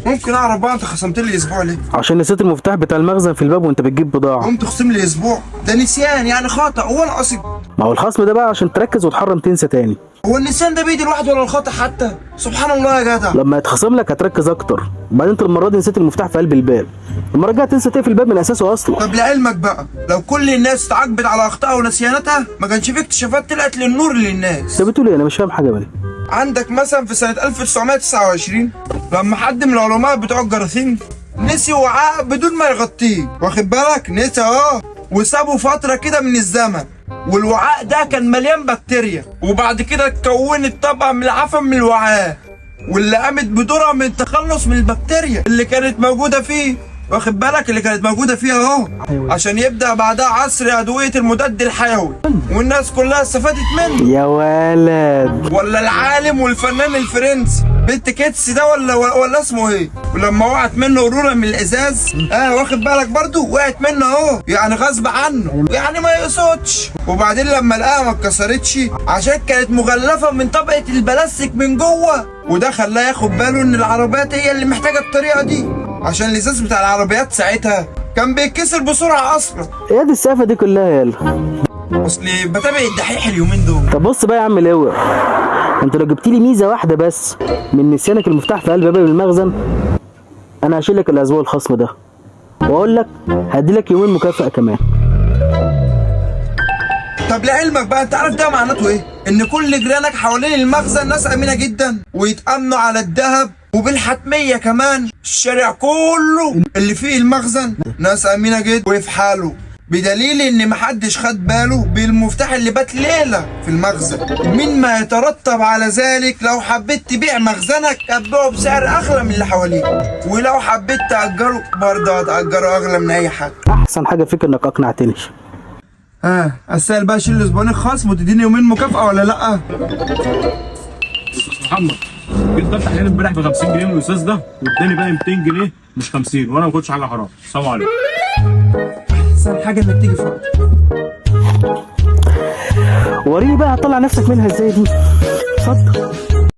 ممكن اعرف بقى انت خصمت لي اسبوع ليه؟ عشان نسيت المفتاح بتاع المخزن في الباب وانت بتجيب بضاعه. قمت تخصم لي اسبوع؟ ده نسيان يعني خطأ، هو انا قصدي. ما هو الخصم ده بقى عشان تركز وتحرم تنسى تاني. هو النسيان ده بيد الواحد ولا الخطأ حتى؟ سبحان الله يا جدع. لما يتخصم لك هتركز اكتر. بعدين انت المره دي نسيت المفتاح في قلب الباب، المره الجايه تنسى تقفل الباب من اساسه اصلا. طب لعلمك بقى، لو كل الناس اتعاقبت على اخطائها ونسياناتها ما كانش في اكتشافات طلعت للنور للناس. انت بتقول ايه؟ انا مش فاهم حاجه منها. عندك مثلا في سنة 1929 لما حد من العلماء بتوع الجراثيم نسي وعاء بدون ما يغطيه، واخد بالك؟ نسي وسابه فترة كده من الزمن، والوعاء ده كان مليان بكتيريا، وبعد كده اتكونت طبقة من العفن من الوعاء واللي قامت بدورها من التخلص من البكتيريا اللي كانت موجودة فيه، واخد بالك؟ اللي كانت موجودة فيه عشان يبدأ بعدها عصر أدوية المضاد الحيوي والناس كلها استفادت منه. يا ولد. ولا العالم والفنان الفرنسي بنت كيتس ده ولا اسمه ايه؟ ولما وقعت منه قرورة من الازاز واخد بالك برضو؟ وقعت منه يعني غصب عنه، يعني ما يقصدش. وبعدين لما لقاها ما اتكسرتش عشان كانت مغلفة من طبقة البلاستيك من جوه، وده خلاه ياخد باله ان العربيات هي اللي محتاجة الطريقة دي، عشان الازاز بتاع العربيات ساعتها كان بيتكسر بسرعة اصلا. ايه دي السقفة دي كلها يالا؟ اصلي بتابع الدحيح اليومين دول. طب بص بقى يا عم لواء، انت لو جبت لي ميزه واحده بس من نسيانك المفتاح في قلب باب المخزن انا هشيل لك الاسبوع الخصم ده، واقول لك هدي لك يومين مكافأة كمان. طب لعلمك بقى، انت عارف ده معناته ايه؟ ان كل جيرانك حوالين المخزن ناس امينه جدا ويتامنوا على الذهب، وبالحتميه كمان الشارع كله اللي فيه المخزن ناس امينه جدا وفي حاله، بدليل ان محدش خد باله بالمفتاح اللي بات ليله في المخزن. مما يترتب على ذلك لو حبيت تبيع مخزنك هتبيعه بسعر اغلى من اللي حواليك، ولو حبيت تأجره برضه هتأجره اغلى من اي حد. احسن حاجه فيك انك اقنعتني. اسال بقى اشيل اسبوعين خصم وتديني يومين مكافأة ولا لا؟ محمد جيت بفتح لنا امبارح ب 50 جنيه من الاستاذ ده واداني بقى 200 جنيه مش 50، وانا ما كنتش حاجه حرام. السلام عليكم. احسن حاجه انك تيجي فوق. وريني بقى هتطلع نفسك منها ازاي دي. اتفضل.